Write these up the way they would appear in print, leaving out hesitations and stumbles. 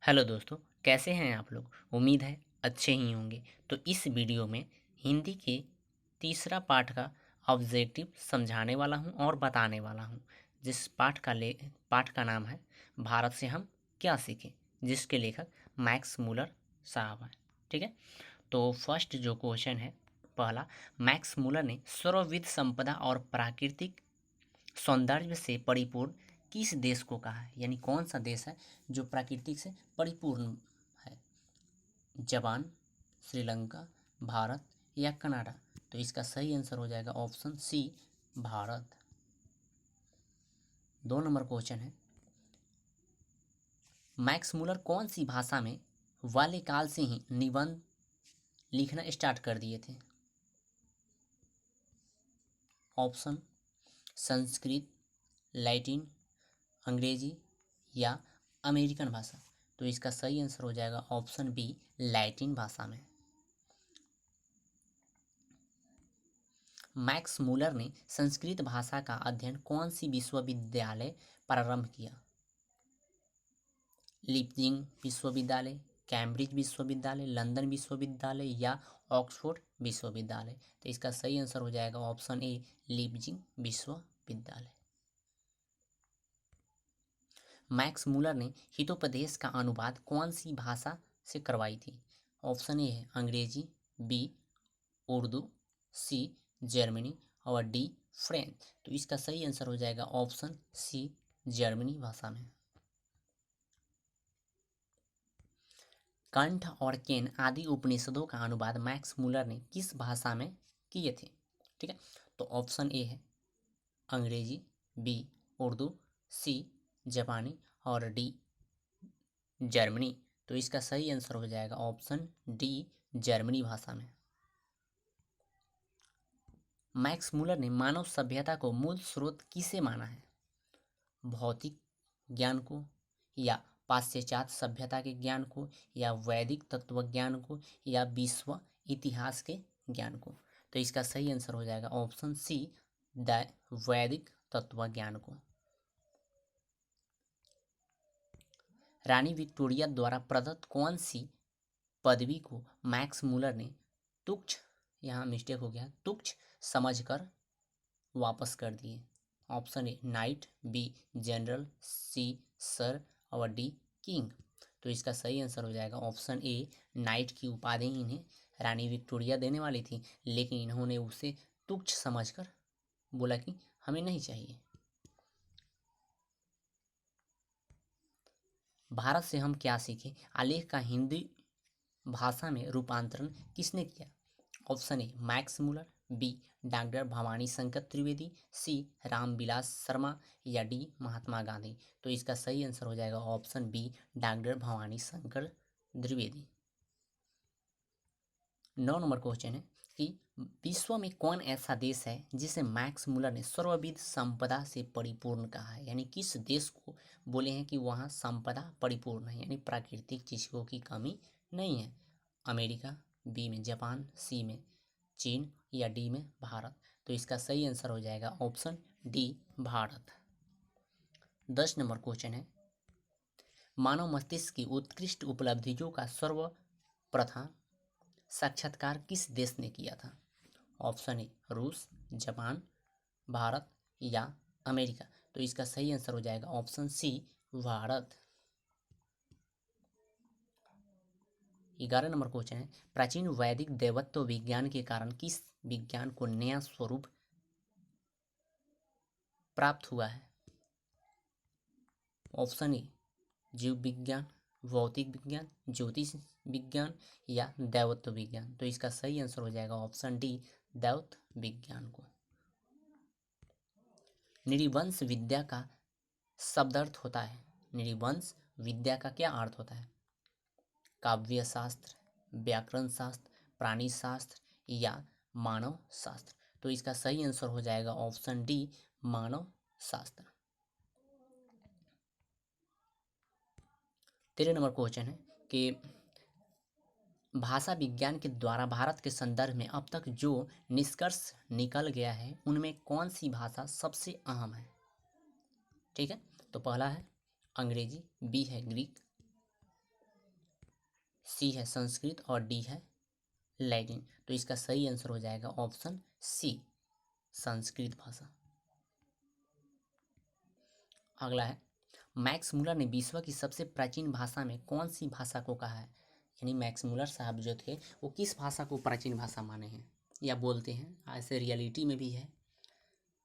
Hello दोस्तों, कैसे हैं आप लोग। उम्मीद है अच्छे ही होंगे। तो इस वीडियो में हिंदी के तीसरा पाठ का ऑब्जेक्टिव समझाने वाला हूं और बताने वाला हूं। जिस पाठ का नाम है भारत से हम क्या सीखें, जिसके लेखक मैक्स मूलर साहब हैं। ठीक है, तो फर्स्ट जो क्वेश्चन है पहला, मैक्स मूलर ने सर्वविध संपदा और प्राकृतिक सौंदर्य से परिपूर्ण किस देश को कहा है, यानी कौन सा देश है जो प्राकृतिक से परिपूर्ण है। जापान, श्रीलंका, भारत या कनाडा। तो इसका सही आंसर हो जाएगा option C, Bharat. 2 number question है, मैक्स मूलर कौन सी भाषा में बाल्यकाल से ही निबंध लिखना स्टार्ट कर दिए थे। ऑप्शन संस्कृत, लैटिन, अंग्रेजी या अमेरिकन भाषा। तो इसका सही आंसर हो जाएगा ऑप्शन बी, लैटिन भाषा में। मैक्स मूलर ने संस्कृत भाषा का अध्ययन कौन सी विश्वविद्यालय प्रारंभ किया। लिपजिंग विश्वविद्यालय, कैम्ब्रिज विश्वविद्यालय, लंदन विश्वविद्यालय या ऑक्सफोर्ड विश्वविद्यालय। तो इसका सही आंसर हो जाएगा ऑप्शन ए, लिपजिंग विश्वविद्यालय। मैक्स मूलर ने हितोपदेश का अनुवाद कौन सी भाषा से करवाई थी। ऑप्शन ए है अंग्रेजी, बी उर्दू, सी जर्मनी और डी फ्रेंच। तो इसका सही आंसर हो जाएगा ऑप्शन सी, जर्मनी भाषा में। कंठ और केन आदि उपनिषदों का अनुवाद मैक्स मूलर ने किस भाषा में किए थे। ठीक है, तो ऑप्शन ए है अंग्रेजी, बी उर्दू, सी जापानी और डी जर्मनी। तो इसका सही आंसर हो जाएगा ऑप्शन डी, जर्मनी भाषा में। मैक्स मूलर ने मानव सभ्यता को मूल स्रोत किसे माना है। भौतिक ज्ञान को, या पाश्चात्य सभ्यता के ज्ञान को, या वैदिक तत्व ज्ञान को, या विश्व इतिहास के ज्ञान को। तो इसका सही आंसर हो जाएगा ऑप्शन सी, द वैदिक तत्व ज्ञान को। रानी विक्टोरिया द्वारा प्रदत्त कौन सी पदवी को मैक्स मूलर ने तुच्छ, यहाँ मिस्टेक हो गया, तुच्छ समझकर वापस कर दिए। Option A knight, B general, C sir और डी किंग। तो इसका सही आंसर हो जाएगा ऑप्शन ए, नाइट की उपाधि इन्हें रानी विक्टोरिया देने वाली थी, लेकिन इन्होंने उसे तुच्छ समझकर बोला कि हमें नहीं चाहिए। भारत से हम क्या सीखे आलेख का हिंदी भाषा में रूपांतरण किसने किया। Option A Max Muller, B doctor Bhawani Shankar Trivedi, C Ramvilas Sharma या डी महात्मा गांधी। तो इसका सही आंसर हो जाएगा option B, doctor Bhawani Shankar Dwivedi. 9 number question है कि विश्व में कौन ऐसा देश है जिसे मैक्स मूलर ने सर्वविध संपदा से परिपूर्ण कहा है, यानी किस देश को बोले हैं कि वहाँ संपदा परिपूर्ण है, यानी प्राकृतिक चीज़ों की कमी नहीं है। अमेरिका, बी में जापान, सी में चीन या डी में भारत। तो इसका सही आंसर हो जाएगा option D, Bharat. 10 number question है, मानव मस्तिष्क की उत्कृष्ट उपलब्धियों का सर्वप्रथम साक्षात्कार किस देश ने किया था। ऑप्शन ए रूस, जापान, भारत या अमेरिका। तो इसका सही आंसर हो जाएगा option C, Bharat. 11 number question है, प्राचीन वैदिक देवत्व विज्ञान के कारण किस विज्ञान को नया स्वरूप प्राप्त हुआ है। ऑप्शन ए जीव विज्ञान, भौतिक विज्ञान, ज्योतिष विज्ञान या दैवत्व विज्ञान। तो इसका सही आंसर हो जाएगा ऑप्शन डी, दैवत्व विज्ञान को। नृवंश विद्या का शब्दार्थ होता है। नृवंश विद्या का क्या अर्थ होता है। काव्य शास्त्र, व्याकरण शास्त्र, प्राणी शास्त्र या मानव शास्त्र। तो इसका सही आंसर हो जाएगा ऑप्शन डी, मानव शास्त्र। 13 नंबर क्वेश्चन है कि भाषा विज्ञान के द्वारा भारत के संदर्भ में अब तक जो निष्कर्ष निकल गया है उनमें कौन सी भाषा सबसे अहम है। ठीक है, तो पहला है अंग्रेजी, बी है ग्रीक, सी है संस्कृत और डी है लैटिन। तो इसका सही आंसर हो जाएगा ऑप्शन सी, संस्कृत भाषा। अगला है, मैक्स मुलर ने विश्व की सबसे प्राचीन भाषा में कौन सी भाषा को कहा है? यानी मैक्स मुलर साहब जो थे वो किस भाषा को प्राचीन भाषा माने हैं या बोलते हैं? ऐसे रियलिटी में भी है।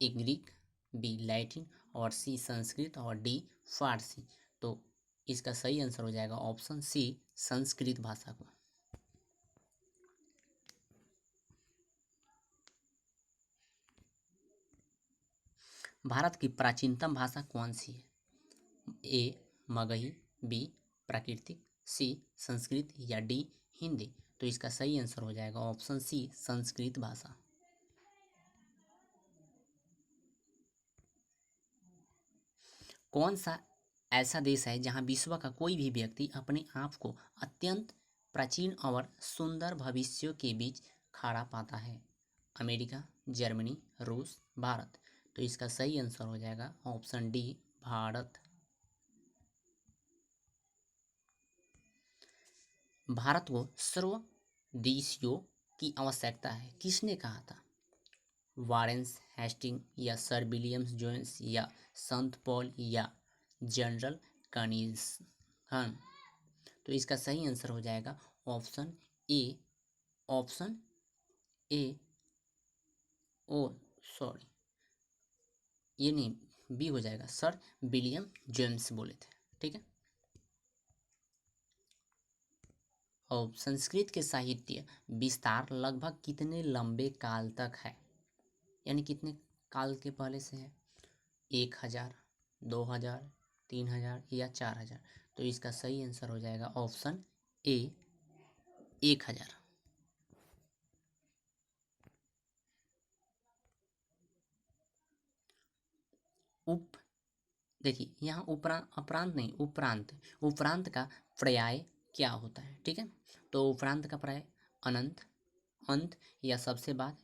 ए ग्रीक, बी लैटिन और सी संस्कृत और डी फारसी। तो इसका सही आंसर हो जाएगा ऑप्शन सी, संस्कृत भाषा को। भारत की प्राचीनतम भाषा कौन सी है? ए मगही, बी प्राकृतिक, सी संस्कृत या डी हिंदी। तो इसका सही आंसर हो जाएगा ऑप्शन सी, संस्कृत भाषा। कौन सा ऐसा देश है जहां विश्व का कोई भी व्यक्ति अपने आप को अत्यंत प्राचीन और सुंदर भविष्यों के बीच खड़ा पाता है? अमेरिका, जर्मनी, रूस, भारत। तो इसका सही आंसर हो जाएगा ऑप्शन डी, भारत। भारत को सर्वदेशीयों की आवश्यकता है किसने कहा था? वारेंस हेस्टिंग या सर विलियम्स जोन्स या संत पॉल या जनरल कनिंघम। तो इसका सही आंसर हो जाएगा option A, option A, oh sorry ये नहीं, बी हो जाएगा, सर विलियम जेम्स बोले थे। ठीक है। और संस्कृत के साहित्य विस्तार लगभग कितने लंबे काल तक है? यानी कितने काल के पहले से है? 1000, 2000, 3000 या 4000। तो इसका सही आंसर हो जाएगा ऑप्शन ए, 1000। उप देखिए यहाँ उपरांत, अपरांत नहीं, उपरांत, उपरांत का पर्याय क्या होता है? ठीक है। तो उपरांत का पर्याय अनंत, अंत या सबसे बाद,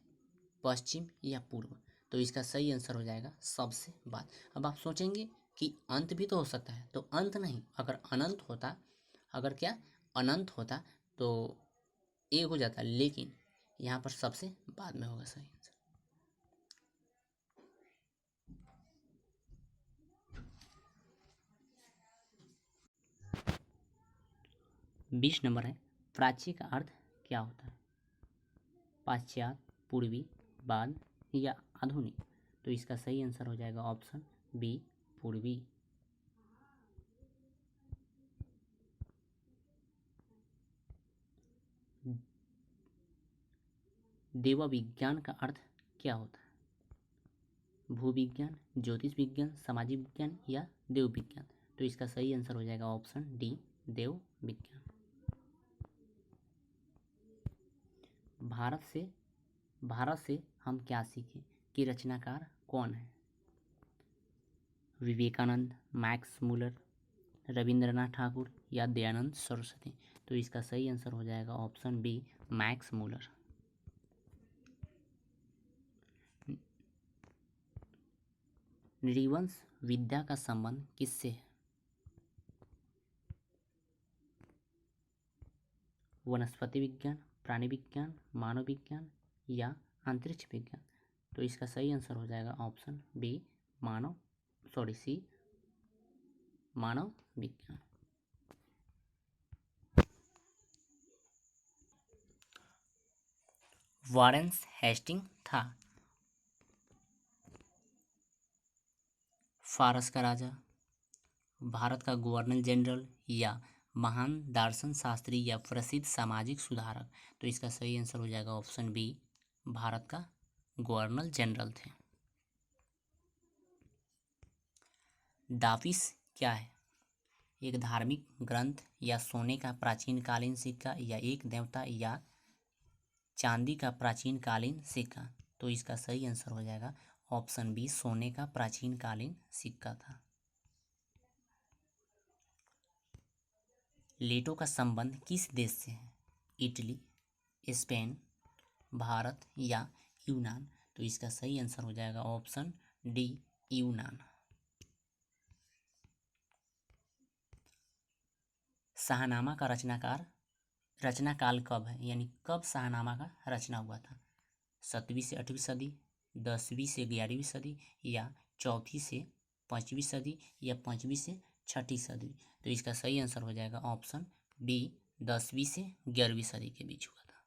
पश्चिम या पूर्व। तो इसका सही आंसर हो जाएगा सबसे बाद। अब आप सोचेंगे कि अंत भी तो हो सकता है, तो अंत नहीं, अगर अनंत होता, अगर क्या अनंत होता तो ए हो जाता, लेकिन यहाँ पर सबसे बाद में होगा सही आंसर। 20 नंबर है, प्राची का अर्थ क्या होता है? पाश्चात्य, पूर्वी, बाद या आधुनिक। तो इसका सही आंसर हो जाएगा ऑप्शन बी, पूर्वी। देव विज्ञान का अर्थ क्या होता है? भूविज्ञान, ज्योतिष विज्ञान, सामाजिक विज्ञान या देव विज्ञान। तो इसका सही आंसर हो जाएगा ऑप्शन डी, देव विज्ञान। भारत से हम क्या सीखें कि रचनाकार कौन है? विवेकानंद, मैक्स मुलर, रविंद्रनाथ ठाकुर या दयानंद सरस्वती। तो इसका सही आंसर हो जाएगा ऑप्शन बी, मैक्स मुलर। नृवंश विद्या का संबंध किससे है? वनस्पति विज्ञान, प्राणी विज्ञान, मानव विज्ञान या अंतरिक्ष विज्ञान। तो इसका सही आंसर हो जाएगा ऑप्शन बी, सी, मानव विज्ञान। वारेंस हेस्टिंग था फारस का राजा, भारत का गवर्नर जनरल या महान दार्शन शास्त्री या प्रसिद्ध सामाजिक सुधारक। तो इसका सही आंसर हो जाएगा ऑप्शन बी, भारत का गवर्नर जनरल थे। दापिस क्या है? एक धार्मिक ग्रंथ या सोने का प्राचीन कालीन सिक्का या एक देवता या चांदी का प्राचीन कालीन सिक्का। तो इसका सही आंसर हो जाएगा ऑप्शन बी, सोने का प्राचीन कालीन सिक्का था। लेटो का संबंध किस देश से है? इटली, स्पेन, भारत या यूनान। तो इसका सही आंसर हो जाएगा ऑप्शन डी, यूनान। शाहनामा का रचनाकार रचना काल कब है, यानी कब शाहनामा का रचना हुआ था? 7वीं से 8वीं सदी, 10वीं से 11वीं सदी, या 4वीं से 5वीं सदी, या 5वीं से 6वीं सदी? तो इसका सही आंसर हो जाएगा ऑप्शन बी, 10वीं से 11वीं सदी के बीच हुआ था।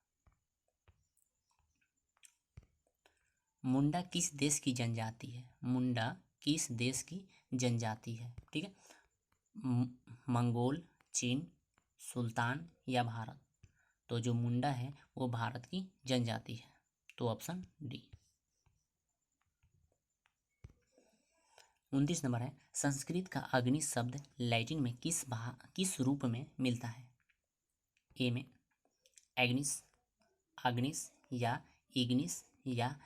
मुंडा किस देश की जनजाति है? मुंडा किस देश की जनजाति है? ठीक है, मंगोल, चीन, सुल्तान या भारत? तो जो मुंडा है वो भारत की जनजाति है, तो ऑप्शन डी। 29 नंबर है, संस्कृत का अग्नि शब्द लैटिन में किस रूप में मिलता है? ए में एग्निस, अग्निस, या इग्निस, या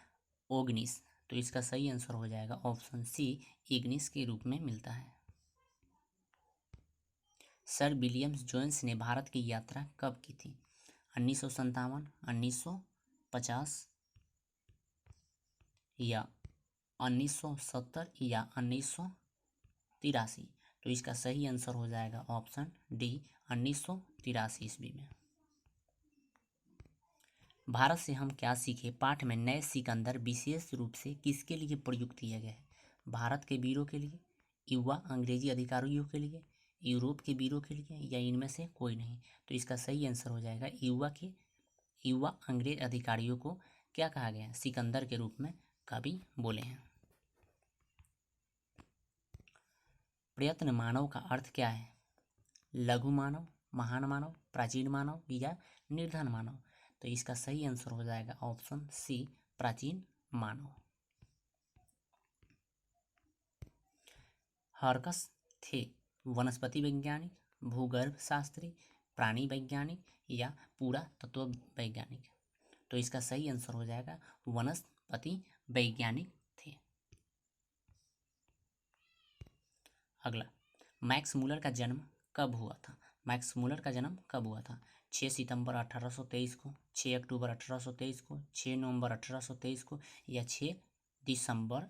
ओग्निस? तो इसका सही आंसर हो जाएगा ऑप्शन सी, इग्निस के रूप में मिलता है। सर विलियम्स जोन्स ने भारत की यात्रा कब की थी? 1957, 1950, या 1970, या 1983? तो इसका सही आंसर हो जाएगा ऑप्शन डी, 1983 ईस्वी में। भारत से हम क्या सीखे पाठ में नए सिकंदर विशेष रूप से किसके लिए प्रयुक्त किया गया है? भारत के वीरों के लिए, युवा अंग्रेजी अधिकारियों के लिए, यूरोप के वीरों के लिए, या इनमें से कोई नहीं? तो इसका सही आंसर हो जाएगा युवा अंग्रेज अधिकारियों को क्या कहा गया है? सिकंदर के रूप में कवि बोले हैं। प्रयत्न मानव का अर्थ क्या है? लघु मानव, महान मानव, प्राचीन मानव, या निर्धन मानव? तो इसका सही आंसर हो जाएगा ऑप्शन सी, प्राचीन मानव। हर्कस थे वनस्पति वैज्ञानिक, भूगर्भ शास्त्री, प्राणी वैज्ञानिक, या पुरातत्व वैज्ञानिक? तो इसका सही आंसर हो जाएगा वनस्पति वैज्ञानिक थे। अगला, मैक्स मूलर का जन्म कब हुआ था? मैक्स मूलर का जन्म कब हुआ था? 6 सितंबर 1823 को, 6 अक्टूबर 1823 को, 6 नवंबर 1823 को, या 6 दिसंबर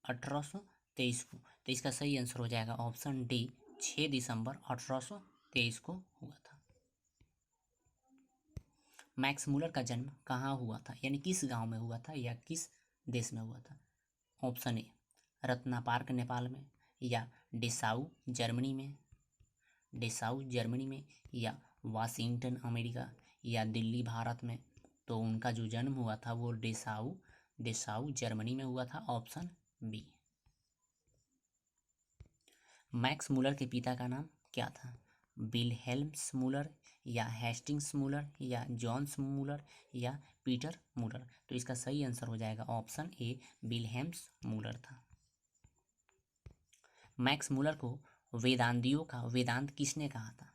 1823 को? तो इसका सही आंसर हो जाएगा ऑप्शन डी, 6 दिसंबर 1823 को हुआ था। मैक्स मूलर का जन्म कहाँ हुआ था, यानी किस गांव में हुआ था या किस देश में हुआ था? Option A, Ratna park Nepal में, या डेसाउ जर्मनी में, या वाशिंगटन अमेरिका, या दिल्ली भारत में? तो उनका जो जन्म हुआ था वो डेसाउ जर्मनी में हुआ था, ऑप्शन बी। मैक्स मूलर के पिता का नाम क्या था? विलहेल्म्स मूलर, या हेस्टिंग्स मूलर, या जॉन्स मूलर, या पीटर मूलर? तो इसका सही आंसर हो जाएगा ऑप्शन ए, विलहेम्स मूलर था। मैक्स मूलर को वेदांतियों का वेदांत किसने कहा था?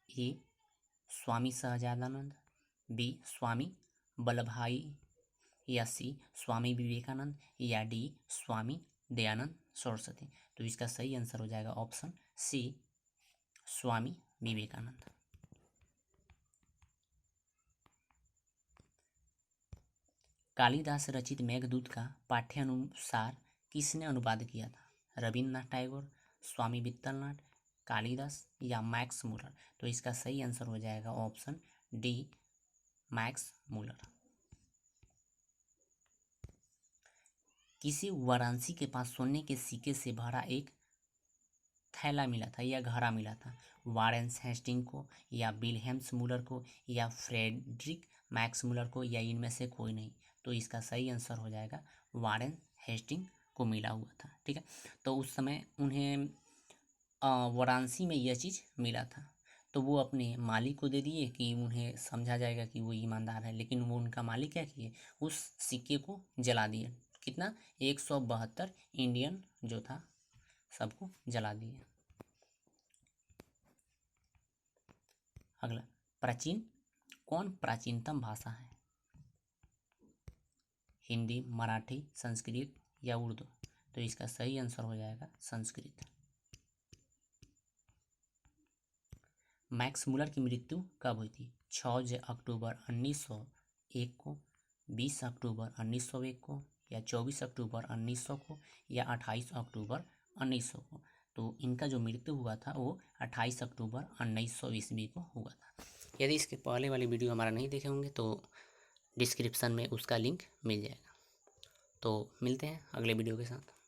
ए, स्वामी सहजानंद, बी, स्वामी वल्लभाई, या सी, स्वामी विवेकानंद, या डी, स्वामी दयानंद सरस्वती? तो इसका सही आंसर हो जाएगा ऑप्शन सी, स्वामी विवेकानंद। कालिदास रचित मेघदूत का पाठ्यानुसार किसने अनुवाद किया था? रविन्द्रनाथ टैगोर, स्वामी वित्तलनाथ, कालिदास, या मैक्स मूलर? तो इसका सही आंसर हो जाएगा ऑप्शन डी, मैक्स मूलर। किसी वाराणसी के पास सोने के सिक्के से भरा एक थैला मिला था या घड़ा मिला था? वारेंस हेस्टिंग को, या विलहेम्स मूलर को, या फ्रेडरिक मैक्स मूलर को, या इनमें से कोई नहीं? तो इसका सही आंसर हो जाएगा वारेन हेस्टिंग को मिला हुआ था। ठीक है, तो उस समय उन्हें वाराणसी में यह चीज़ मिला था, तो वो अपने मालिक को दे दिए कि उन्हें समझा जाएगा कि वो ईमानदार है, लेकिन वो उनका मालिक क्या किए, उस सिक्के को जला दिए। कितना? 172 इंडियन जो था सबको जला दिए। अगला, कौन प्राचीनतम भाषा है? हिंदी, मराठी, संस्कृत, या उर्दू? तो इसका सही आंसर हो जाएगा संस्कृत। मैक्स मूलर की मृत्यु कब हुई थी? 6 अक्टूबर 1901 को, 20 अक्टूबर 1901 को, या 24 अक्टूबर 1900 को, या 28 अक्टूबर 1900 को? तो इनका जो मृत्यु हुआ था वो 28 अक्टूबर 1900 ईस्वी को हुआ था। यदि इसके पहले वाली वीडियो हमारा नहीं देखे होंगे तो डिस्क्रिप्शन में उसका लिंक मिल जाएगा। तो मिलते हैं अगले वीडियो के साथ।